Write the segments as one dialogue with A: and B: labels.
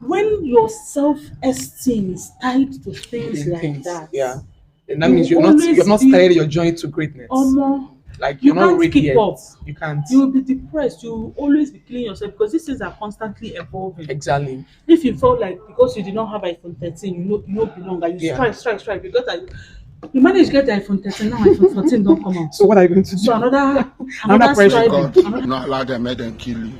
A: when your self-esteem is tied to things
B: In
A: like
B: things,
A: that,
B: yeah. And that
A: you
B: means
A: will
B: you have
A: always
B: not
A: be
B: started your journey to greatness.
A: almost,
B: Like you're
A: you
B: not
A: can't
B: ready
A: keep
B: yet.
A: up.
B: You can't.
A: You will be depressed. You will always be killing yourself because these things are constantly evolving.
B: Exactly.
A: If you felt like because you did not have iPhone 13, you know belong, and you
B: Yeah.
A: strike because you manage to get the iPhone 13, now iPhone 14 don't come out.
B: So what are you going to
A: So
B: do? Another
A: another
B: pressure.
C: May
A: striving,
C: God
A: another
C: not allow them, let them kill you.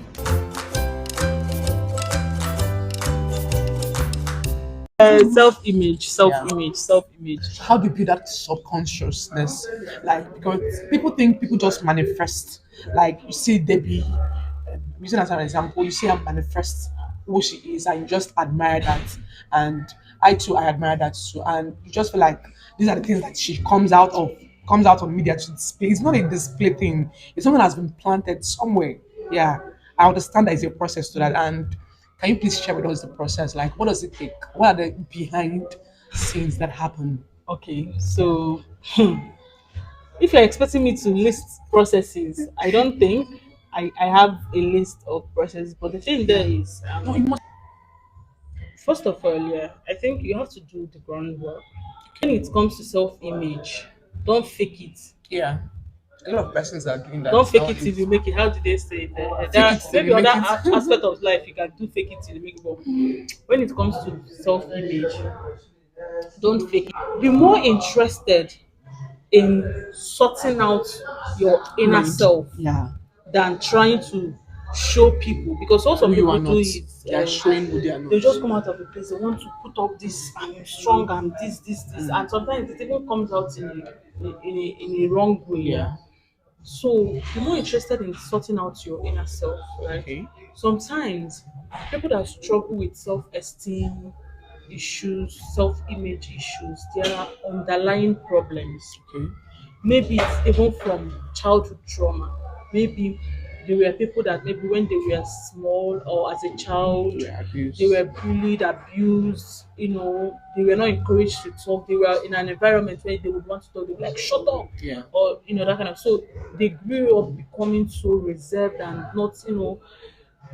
A: self-image,
B: Yeah.
A: self-image, self-image.
B: How do you build that subconsciousness? Like because people think people just manifest. Like you see Debbie, using as an example, you see her manifest who she is, and you just admire that. And I too, I admire that too. And you just feel like these are the things that she comes out of media to display. It's not a display thing. It's something that's been planted somewhere. Yeah, I understand that it's a process to that. And can you please share with us the process? Like, what does it take? What are the behind scenes that happen?
A: Okay,
B: Yeah.
A: so if you're expecting me to list processes, I don't think I have a list of processes. But the thing there
B: Yeah.
A: is,
B: No, you must.
A: first of all, yeah, I think you have to do the groundwork. When it comes to self-image, don't fake it.
B: Yeah. A lot of persons are doing that
A: Don't fake it till
B: nowadays.
A: you make it. How do they say it? There
B: Fake
A: are
B: it till
A: maybe
B: you
A: other
B: make it.
A: aspect of life you can do fake it till you make it. But when it comes to self-image, don't fake it. Be more interested in sorting out your inner
B: Mind.
A: self
B: Yeah.
A: than trying to show people, because what
B: Who
A: some
B: you are
A: people do
B: not.
A: is
B: They are showing who they are
A: they
B: not.
A: just come out of a place they want to put up this I'm strong, I'm this, and sometimes it even comes out in a wrong way. Yeah.
B: Yeah.
A: So be more interested in sorting out your inner self, right?
B: Okay.
A: Sometimes people that struggle with self-esteem issues, self-image issues, there are underlying problems.
B: Okay.
A: Maybe it's even from childhood trauma. Maybe there were people that maybe when they were small or as a child,
B: Yeah.
A: they
B: Abuse.
A: were bullied, abused, they were not encouraged to talk. They were in an environment where they would want to talk, they'd be like, shut up,
B: Yeah.
A: or that kind of. So they grew up becoming so reserved and not,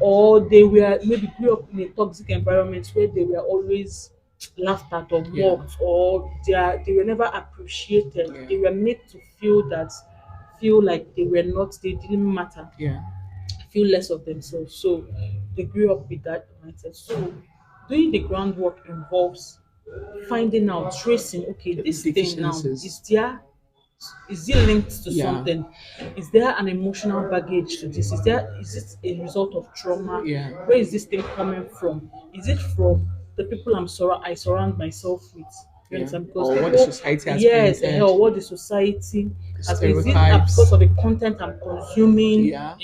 A: or they were maybe grew up in a toxic environment where they were always laughed at or
B: Yeah.
A: mocked, or they were never appreciated.
B: Yeah.
A: They were made to feel like they didn't matter,
B: Yeah.
A: feel less of themselves. So they grew up with that mindset. So doing the groundwork involves finding out, tracing, okay,
B: The
A: this thing now
B: deficiencies.
A: is it linked to
B: Yeah.
A: something? Is there an emotional baggage to this? Is it a result of trauma?
B: Yeah.
A: Where is this thing coming from? Is it from the people I surround myself with? You
B: Yeah.
A: understand? Because
B: Or what the
A: people,
B: society has
A: yes,
B: painted.
A: hell, what the society
B: The
A: has been. Is it because
B: stereotypes.
A: of the content I'm consuming?
B: Yeah.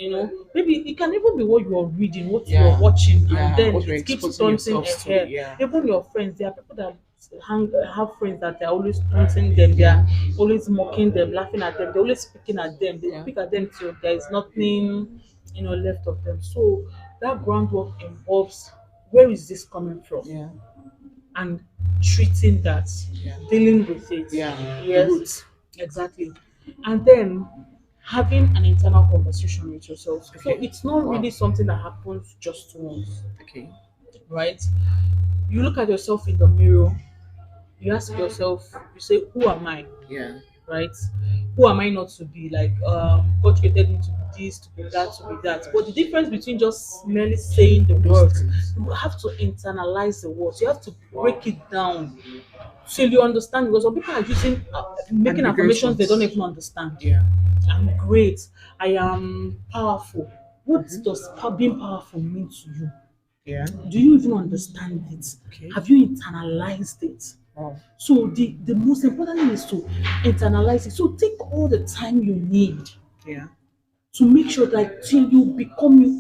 A: Maybe it can even be what you are reading, what you are
B: Yeah.
A: watching, and
B: Yeah.
A: then
B: What you're
A: it keeps
B: exposing
A: taunting
B: yourselves to.
A: ahead.
B: Yeah.
A: Even your friends, there are people that have friends that they're always taunting them, they
B: Yeah.
A: are always mocking them, laughing at them, they're always speaking at them, they
B: Yeah.
A: speak at them till there is nothing, left of them. So that groundwork involves, where is this coming from?
B: Yeah.
A: And treating that,
B: Yeah.
A: dealing with it.
B: Yeah. The
A: Yes,
B: roots.
A: exactly. And then having an internal conversation with yourself. So
B: Okay.
A: it's not
B: Wow.
A: really something that happens just once,
B: Okay.
A: right? You look at yourself in the mirror, you ask yourself, you say, who am I?
B: Yeah.
A: Right? Who am I not to be? Like, God created me to be this, to be that, to be that. But the difference between just merely saying the
B: Those
A: words,
B: things.
A: you have to internalize the words. You have to break it down till you understand. Because some people are making affirmations they don't
B: Aggregations.
A: even understand.
B: Yeah.
A: I'm great. I am powerful. What
B: Mm-hmm.
A: does being powerful mean to you?
B: Yeah.
A: Do you even understand it?
B: Okay.
A: Have you internalized it?
B: Wow.
A: So the most important thing is to internalize it. So take all the time you need
B: Yeah.
A: to make sure that till you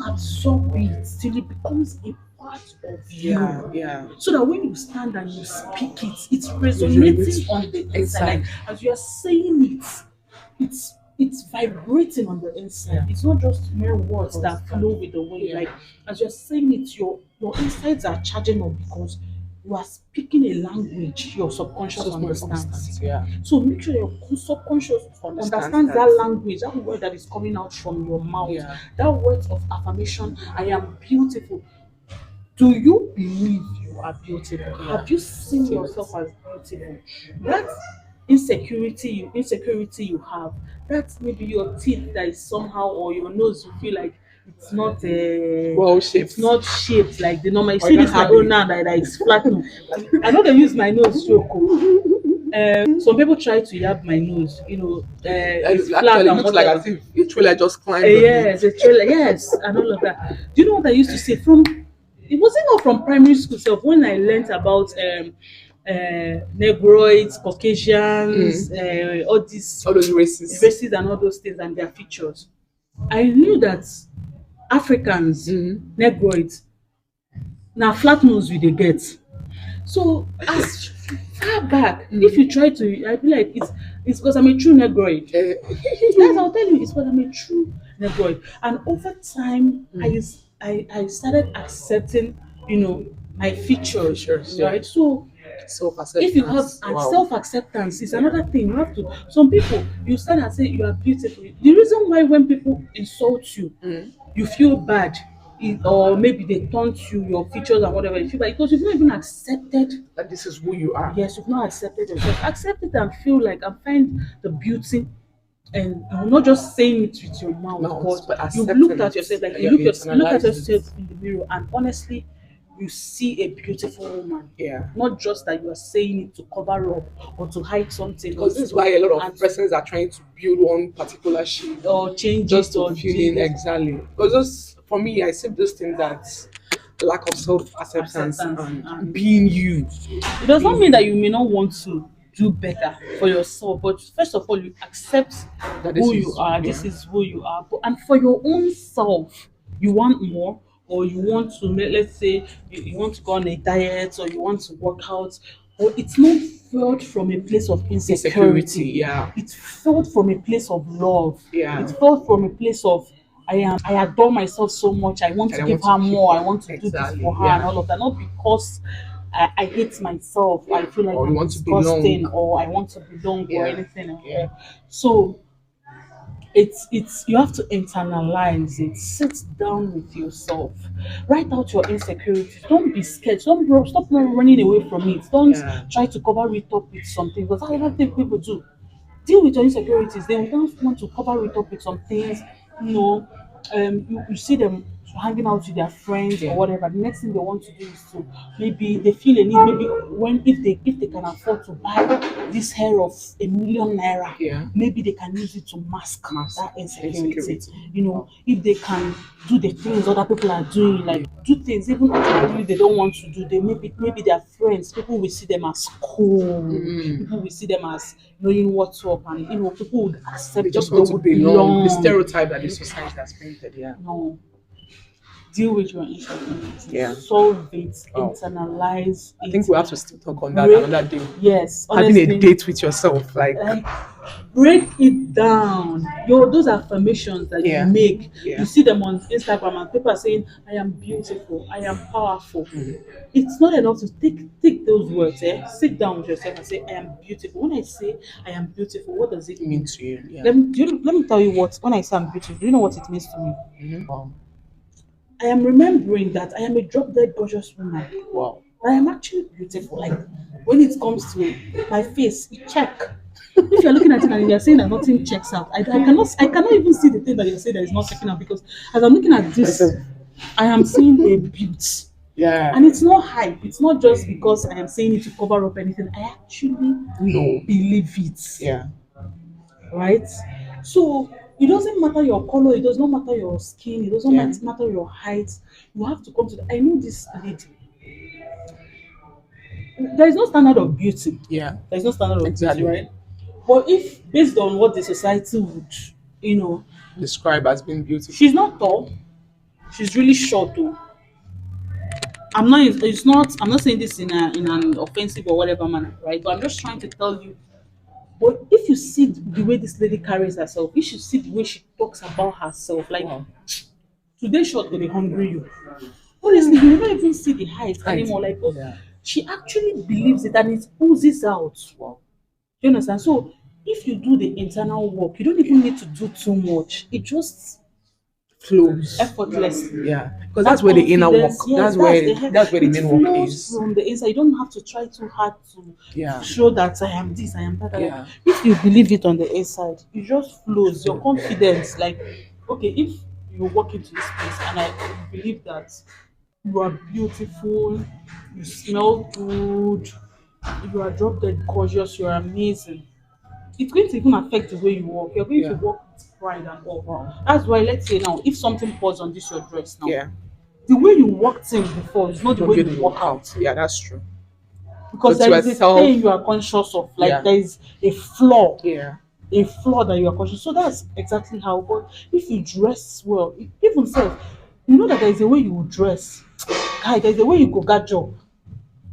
A: absorb it, till it becomes a part of
B: Yeah.
A: you.
B: Yeah.
A: So that when you stand and you speak it, it's
B: Usually
A: resonating
B: with
A: on the inside.
B: inside.
A: Like as you are saying it, it's vibrating on the inside.
B: Yeah.
A: It's not just mere words that flow with the wind.
B: Yeah.
A: Like as you're saying it, your insides are charging up because you are speaking a language your subconscious
B: So small
A: understands.
B: understands. Yeah.
A: So make sure your subconscious
B: Understands
A: understands
B: that.
A: that language, that word that is coming out from your mouth,
B: Yeah.
A: that words of affirmation. I am beautiful. Do you believe you are beautiful?
B: Yeah.
A: Have you seen
B: Seen it.
A: yourself as beautiful? That insecurity you have, that's maybe your teeth that is somehow, or your nose, you feel like
B: Well
A: it's
B: shaped.
A: not shaped like the normal. You
B: Or you
A: see
B: don't
A: this my
B: have
A: own
B: it.
A: now that is flat. No, I know they use my nose joke. Some people try to yab my nose, it's flat
B: Actually, it
A: and
B: looks like
A: whatever.
B: as if a trailer just climbed on it.
A: Yes, a trailer, yes, and all of that. Do you know what I used to say from? It wasn't not from primary school self when I learnt about Negroids, Caucasians, all these
B: All those races.
A: races and all those things and their features. I knew that Africans, Negroids, na flat nose we dey get. So as far back, if you try to, I feel like it's because I'm a true Negroid.
B: Eh,
A: Yes, I'll tell you, it's because I'm a true Negroid. And over time, I started accepting, my features,
B: Features, yeah.
A: right? So if you have
B: self-acceptance. Wow.
A: self-acceptance is another thing. You have to, some people, you start and say you are beautiful. The reason why when people insult you, you feel bad, or maybe they taunt you your features and whatever, you feel bad because you've not even accepted.
B: That this is who you are.
A: Yes, you've not accepted yourself. Accept it and feel like, and find the beauty, and you're not just saying it with your mouth,
B: Mouth, but
A: but you've
B: accepting
A: looked at
B: it.
A: yourself, like
B: Like
A: you
B: you
A: look at
B: internalize
A: yourself
B: it.
A: in the mirror, and honestly, you see a beautiful woman.
B: Yeah.
A: Not just that you are saying it to cover up or to hide something, or
B: Because this is why a lot of
A: and
B: persons are trying to build one particular shape
A: or change
B: just
A: it
B: to
A: or
B: feel in
A: change it.
B: exactly. Because just for me, I see those things that lack of self-acceptance
A: Acceptance
B: and
A: and
B: being you.
A: it does not mean that you may not want to do better for yourself, but first of all, you accept
B: That this
A: who you
B: is
A: are.
B: yeah.
A: This is who you are. And for your own self, you want more, or you want to let's say you want to go on a diet, or you want to work out, or it's not felt from a place of
B: Insecurity,
A: insecurity.
B: yeah.
A: It's felt from a place of love.
B: Yeah.
A: It's felt from a place of I adore myself so much. I want
B: And
A: to
B: I
A: give
B: want to
A: her
B: keep
A: more. I
B: on
A: want to do this
B: exactly,
A: for her and
B: yeah.
A: all of that. Not because I hate myself. I feel like
B: Or you
A: I'm
B: want to
A: disgusting,
B: belong.
A: or I want to belong, or
B: Yeah.
A: anything.
B: Yeah.
A: So it's you have to internalize it. Sit down with yourself. Write out your insecurities. Don't be scared. Stop running away from it. Don't
B: Yeah.
A: try to cover it up with something, because that's another thing people do. Deal with your insecurities. They will don't want to cover it up with some things. You know, you see them hanging out with their friends or
B: Yeah.
A: whatever. The next thing they want to do is to, maybe they feel a need. Maybe when if they can afford to buy this hair of 1 million naira,
B: Yeah.
A: maybe they can use it to mask
B: Mask
A: that insecurity.
B: insecurity.
A: If they can do the things other people are doing, like do things even ordinarily they don't want to do, they maybe their friends, people will see them as cool, people will see them as knowing what's up, and people would
B: They
A: accept them,
B: just
A: they
B: want to
A: would
B: belong. The
A: belong.
B: stereotype that the society has painted, yeah.
A: No, deal with your insecurities,
B: Yeah.
A: solve it,
B: Wow.
A: internalize
B: I
A: it,
B: think we have to still talk on that
A: break.
B: another day.
A: Yes,
B: Having a
A: honestly,
B: date with yourself, like
A: like break it down. Those affirmations that you
B: yeah.
A: make,
B: Yeah.
A: you see them on Instagram, and people are saying, I am beautiful, I am powerful. It's not enough to take those words, sit down with yourself and say, I am beautiful. When I say I am beautiful, what does it mean?
B: Mean to you. Yeah.
A: Let me tell you what, when I say I'm beautiful, do you know what it means to me?
B: Wow.
A: I am remembering that I am a drop dead gorgeous woman.
B: Wow.
A: I am actually beautiful. Like when it comes to my face, it check. If you're looking at it and you're saying that nothing checks out, I cannot even see the thing that you're saying that is not checking out, because as I'm looking at this, I am seeing a beauty.
B: Yeah.
A: And it's not hype. It's not just because I am saying it to cover up anything. I actually
B: No.
A: believe it.
B: Yeah.
A: Right? So it doesn't matter your color, it does not matter your skin, it doesn't
B: Yeah.
A: matter your height. You have to come to I know this lady. There is no standard of beauty.
B: Yeah.
A: There is no standard of
B: Exactly.
A: beauty, right? But if based on what the society would, you know,
B: Describe as being beautiful.
A: she's not tall, she's really short though. I'm not saying this in an offensive or whatever manner, right? But I'm just trying to tell you. But if you see the way this lady carries herself, you should see the way she talks about herself. Like
B: Wow.
A: today short go dey hungry you. Honestly, you never even see the height
B: Height.
A: anymore. Like
B: Yeah.
A: she actually believes it and it oozes out.
B: Wow.
A: You understand? So if you do the internal work, you don't even need to do too much. It just
B: flows.
A: effortlessly.
B: Yeah, because
A: That
B: that's where the inner work.
A: confidence, yes,
B: That's where that's where the
A: it
B: main work
A: flows
B: is.
A: from the inside. You don't have to try too hard to
B: Yeah,
A: show that I am this, I am that.
B: yeah,
A: If you believe it on the inside, it just flows. Your
B: yeah,
A: confidence, like, okay, if you walk into this place and I believe that you are beautiful, you smell good, you are drop dead gorgeous, you are amazing. It's going to even affect the way you walk. You're going to
B: yeah.
A: walk with pride and all.
B: Wow.
A: That's why, let's say now, if something pours on this your dress now,
B: Yeah,
A: the way you walked in before is not the
B: not
A: way
B: the way
A: you
B: you
A: walk
B: work
A: out.
B: out. Yeah, that's true.
A: Because
B: Because
A: there
B: you are
A: is a
B: self.
A: thing you are conscious of, like
B: Yeah,
A: there is
B: yeah,
A: a flaw that you are conscious. So that's exactly how. But if you dress well, even self, you know that there is a way you will dress. Guy, there's a way you go get job.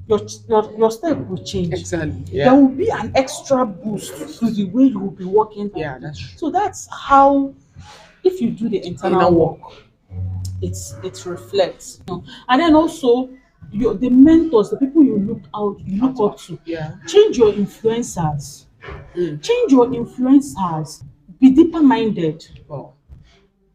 A: Your step will change.
B: exactly.
A: There
B: Yeah,
A: will be an extra boost to the way you will be walking that
B: yeah,
A: day.
B: that's true.
A: So that's how, if you do the
B: Inner
A: internal
B: work.
A: work, it reflects. And then also the mentors, the people you look
B: Out
A: up
B: of.
A: to,
B: Yeah.
A: change your influencers.
B: Mm.
A: Change your influencers. Be deeper minded.
B: Wow.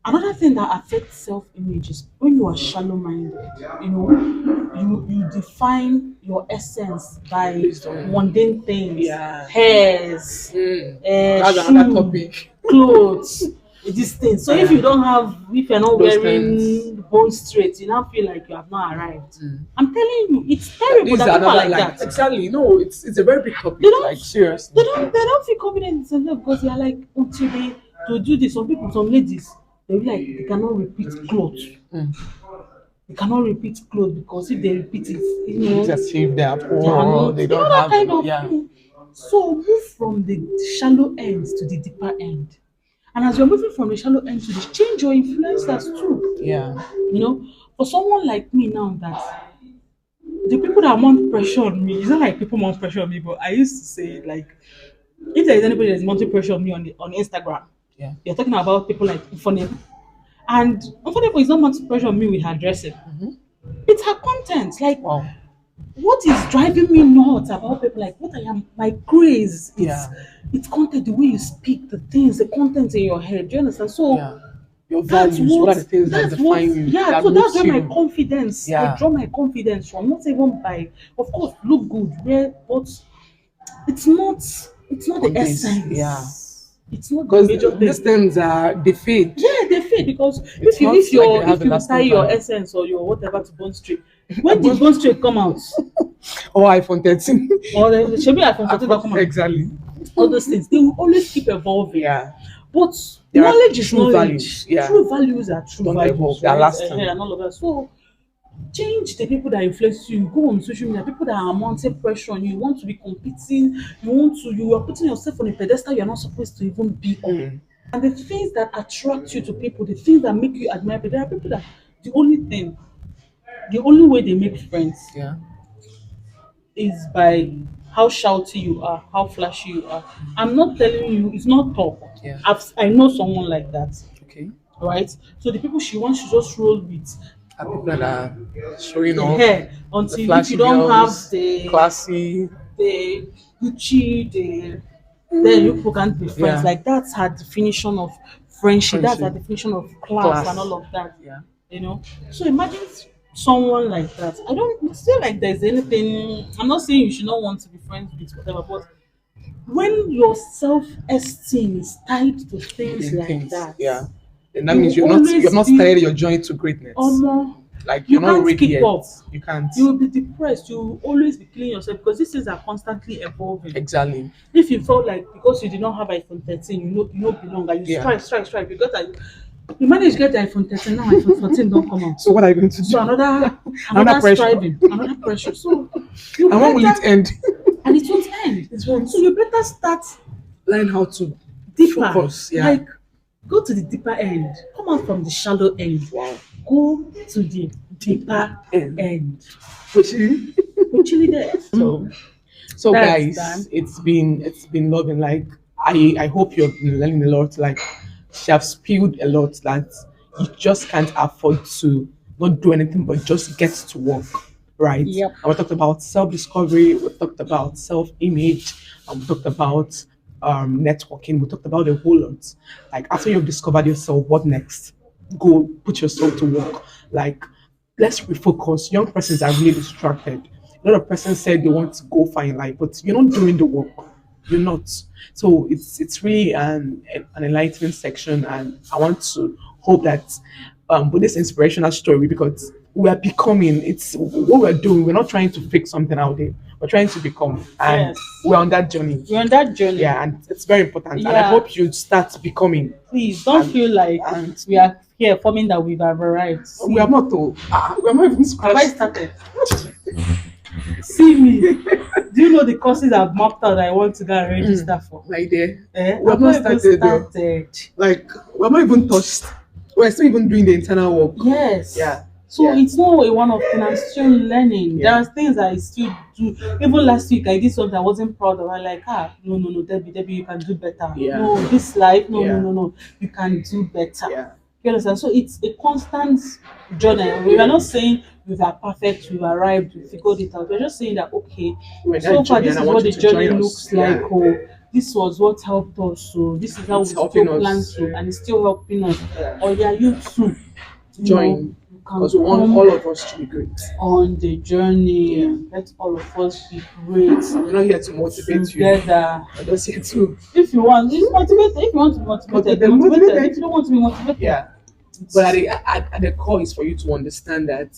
A: Another thing that affects self-image is when you are shallow-minded. You know, you define your essence by
B: Based on.
A: mundane things,
B: Yeah.
A: hairs,
B: Mm. That's another
A: shoe,
B: topic.
A: clothes, these things. So
B: Yeah.
A: if you're not
B: Those things.
A: wearing bone straight, you now feel like you have not arrived.
B: Mm.
A: I'm telling you, it's terrible
B: This is
A: that people are
B: another
A: like
B: like
A: that.
B: exactly. No, it's a very big topic.
A: They don't
B: Like seriously.
A: they don't feel confident in themselves because they are like, until they to do this. Some people, some ladies, they be like they cannot repeat clothes.
B: Mm.
A: They cannot repeat clothes because if they repeat it,
B: It's as if they are
A: they are
B: poor.
A: not,
B: They don't
A: that
B: have
A: kind
B: enough.
A: of
B: Yeah.
A: thing. So move from the shallow end to the deeper end. And as you're moving from the shallow end to this, change your influencers too.
B: Yeah.
A: You know, for someone like me now, that the people that want pressure on me, it's not like people want pressure on me, but I used to say, like, if there is anybody that's mounting pressure on me on Instagram,
B: Yeah.
A: you're talking about people like Funny. And Unfunable is not mounting pressure on me with her dressing. It's her content. Like,
B: Wow.
A: what is driving me nuts about people, like what I am, my craze is
B: Yeah.
A: it's content, the way you speak, the things, the content in your head. Do you understand? So
B: Yeah. Your
A: that's
B: values. What are the things that
A: that's what,
B: define you?
A: yeah.
B: That
A: So that's
B: moves
A: where my
B: you.
A: confidence, I
B: Yeah.
A: draw my confidence from. Not even by, of course, look good, where, but it's not, it's not the
B: On this.
A: essence.
B: Yeah.
A: It's not the
B: Because
A: major
B: these
A: thing.
B: things are they fade.
A: Yeah, they fade because
B: It's not like they have
A: if
B: a
A: you tie
B: lasting
A: your
B: value.
A: essence or your whatever to Bond Street, when did Bond Street come out?
B: Or iPhone 13.
A: Or the should be iPhone 14 that come out.
B: Exactly.
A: All those things, they will always keep evolving.
B: Yeah.
A: But
B: There are
A: knowledge is
B: true
A: knowledge.
B: values. Yeah.
A: True values are true
B: Don't
A: values,
B: evolve. They are
A: right?
B: lasting.
A: And all of that. So change the people that influence you. Go on social media, people that are mounting pressure on you. You want to be competing, you are putting yourself on a pedestal you're not supposed to even be on.
B: Mm.
A: And the things that attract you to people, the things that make you admire people, there are people that the only thing, the only way they make friends
B: Yeah.
A: is by how shouty you are, how flashy you are. I'm not telling you, it's not talk.
B: Yeah.
A: I know someone like that,
B: Okay.
A: right? So the people she wants to just roll with
B: Are people that are showing
A: the
B: off,
A: hair
B: the
A: until if you
B: flashy
A: don't have
B: girls, classy.
A: the Gucci, then you people can't be friends.
B: Yeah.
A: Like that's her definition of friendship. That's her
B: Friendship.
A: definition of class and
B: Class.
A: all of that.
B: Yeah.
A: You know. So imagine someone like that. I don't feel like there's anything. I'm not saying you should not want to be friends with whatever, but when your self-esteem is tied to things
B: In
A: like
B: things.
A: that,
B: Yeah. And that
A: you
B: means
A: will
B: you've
A: always
B: not
A: be
B: started your journey to greatness.
A: almost,
B: Like
A: you
B: you're not
A: can't
B: ready
A: keep
B: yet.
A: up.
B: You can't.
A: You will be depressed. You will always be killing yourself because these things are constantly evolving.
B: Exactly.
A: If you felt like because you did not have iPhone 13, you know belong, and you
B: Yeah.
A: strike because you manage to get the iPhone 13, now iPhone 14 don't come out.
B: So what are you going to do?
A: So another
B: pressure.
A: striving, another pressure. So you
B: And when will it
A: better,
B: end?
A: and it won't end.
B: It won't.
A: So you better start
B: Learn how to
A: deeper.
B: focus. Yeah.
A: Like go to the deeper end. Come out from the shallow end.
B: Wow.
A: Go to the deeper end.
B: Actually.
A: Actually there.
B: So
A: That's
B: guys,
A: done.
B: it's been loving. Like I hope you're learning a lot. Like she have spilled a lot that you just can't afford to not do anything but just get to work. Right.
A: Yep.
B: And we talked about self-discovery, we talked about self-image, and we talked about networking, we talked about a whole lot. Like after you've discovered yourself, what next? go put yourself to work. Like, let's refocus. Young persons are really distracted. A lot of persons said they want to go far in life, but you're not doing the work. You're not. So it's really an enlightening section, and I want to hope that with this inspirational story, because we are becoming. It's what we're doing. We're not trying to fix something out there. We're trying to become, and
A: Yes.
B: we're on that journey.
A: You're on that journey.
B: Yeah, and it's very important. And I
A: Yeah.
B: hope you start becoming.
A: Please don't
B: And-
A: feel like
B: and
A: we are here forming that we've arrived.
B: we have not told. We are not even
A: Have I
B: scratched.
A: started? See me. Do you know the courses I've mapped out that I want to go and register for?
B: Like there.
A: Eh?
B: We have
A: I've
B: not
A: even
B: started. Though.
A: started.
B: Like we have not even touched. We're still even doing the internal work.
A: Yes.
B: Yeah.
A: So
B: Yeah.
A: it's not a one-off thing. I'm still learning.
B: Yeah.
A: There are things I still do. Even last week, I did something I wasn't proud of. I'm like, no, Debbie, you can do better.
B: Yeah.
A: No, this life,
B: Yeah.
A: no, you can do better.
B: Yeah.
A: You understand? So it's a constant journey. We are not saying we are perfect, we've arrived, we figured it out. We're just saying that okay,
B: We're in
A: so
B: that
A: far
B: journey
A: this
B: and I
A: is
B: want
A: what
B: you
A: the
B: to
A: journey
B: join us.
A: looks
B: Yeah.
A: like. Oh, this was what helped us. So this is how
B: It's
A: we
B: helping
A: still
B: us.
A: plan to, and it's still helping us.
B: Yeah.
A: Or yeah, you too.
B: Join.
A: You can
B: Because we want
A: come
B: all of us to be great.
A: on the journey.
B: Yeah.
A: Let all of us be great
B: We're not here to motivate you.
A: together.
B: We're just here to.
A: If you want, just motivate. If you want to be motivated, be motivated. If you don't want to be motivated,
B: Yeah. But at the core is for you to understand that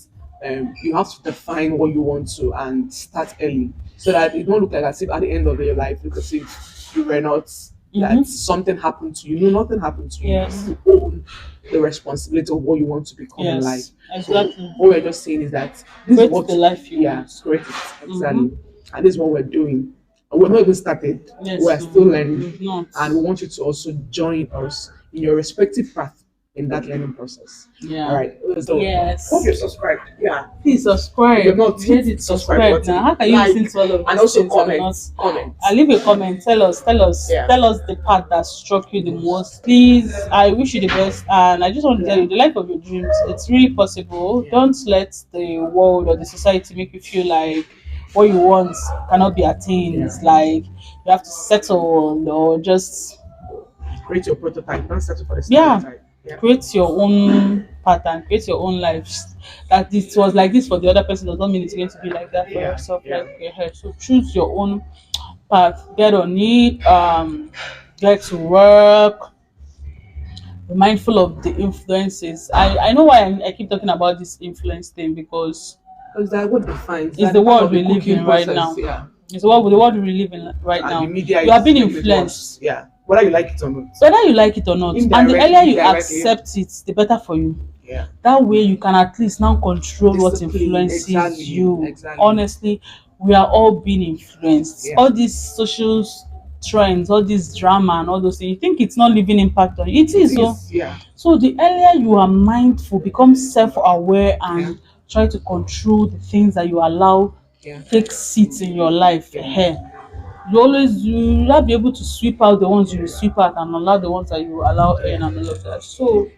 B: you have to define what you want to and start early, so that it don't look like as if at the end of your life, look as if you were not, that something happened to you. No, nothing happened to you.
A: Yes.
B: You own the responsibility of what you want to become in life.
A: yes,
B: So
A: exactly.
B: what we're just saying is that this
A: Create
B: is what
A: the life you
B: yeah,
A: want.
B: create it exactly, and this is what we're doing. And we're not even started.
A: Yes,
B: We're still learning.
A: we've not.
B: And we want you to also join us in your respective path in that learning process.
A: Yeah.
B: All right. So
A: Yes.
B: hope you're subscribed. Yeah.
A: Please subscribe.
B: If you're not,
A: Hit
B: hit
A: the
B: subscribe
A: subscribe
B: button.
A: now. How can you
B: Like,
A: listen to all of
B: and
A: these
B: also
A: things and
B: comment.
A: not?
B: Comment.
A: Leave a comment. Tell us.
B: Yeah.
A: Tell us the part that struck you the most. Please, I wish you the best, and I just want to tell you, the life of your dreams. It's really possible.
B: Yeah.
A: Don't let the world or the society make you feel like what you want cannot be attained.
B: Yeah.
A: Like you have to settle or just
B: Create your prototype. Don't settle for the
A: Yeah.
B: stereotype. Yeah.
A: create your own pattern, create your own life. That it was like this for the other person does not mean it's going to be like that for
B: Yeah,
A: yourself.
B: yeah.
A: Like your So choose your own path. Get on it. Get to work. Be mindful of the influences. I know why I keep talking about this influence thing because
B: Because that what defines.
A: it's
B: that
A: the
B: part
A: world
B: of the
A: we live
B: cooking
A: in right
B: process,
A: now.
B: Yeah.
A: It's the world we live in right
B: And
A: now.
B: the media
A: You are being
B: playing with
A: influenced.
B: us. Yeah. Whether you like it or not.
A: Whether you like it or not, and the
B: Indirectly,
A: earlier you
B: directly.
A: accept it, the better for you.
B: Yeah.
A: That way you can at least now control what
B: Discipline,
A: influences
B: exactly,
A: you.
B: exactly.
A: Honestly, we are all being influenced.
B: Yeah.
A: All these social trends, all this drama and all those things, you think it's not leaving impact on you. It is.
B: Yeah.
A: So the earlier you are mindful, become self-aware and
B: Yeah.
A: try to control the things that you allow
B: Yeah.
A: take seats in your life.
B: Yeah.
A: You not be able to sweep out the ones you will sweep out and allow the ones that you allow in and all of that. So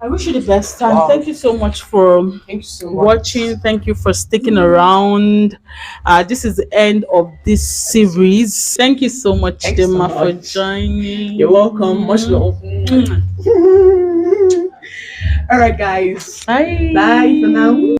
A: I wish you the best and
B: Wow.
A: thank you so much for
B: Thank you so much.
A: watching. Thank you for sticking around. This is the end of this series. Thank you so much,
B: Thanks so
A: Dema, for
B: much.
A: joining.
B: You're welcome. Much love.
A: Mm.
B: All right, guys.
A: Bye.
B: Bye for now.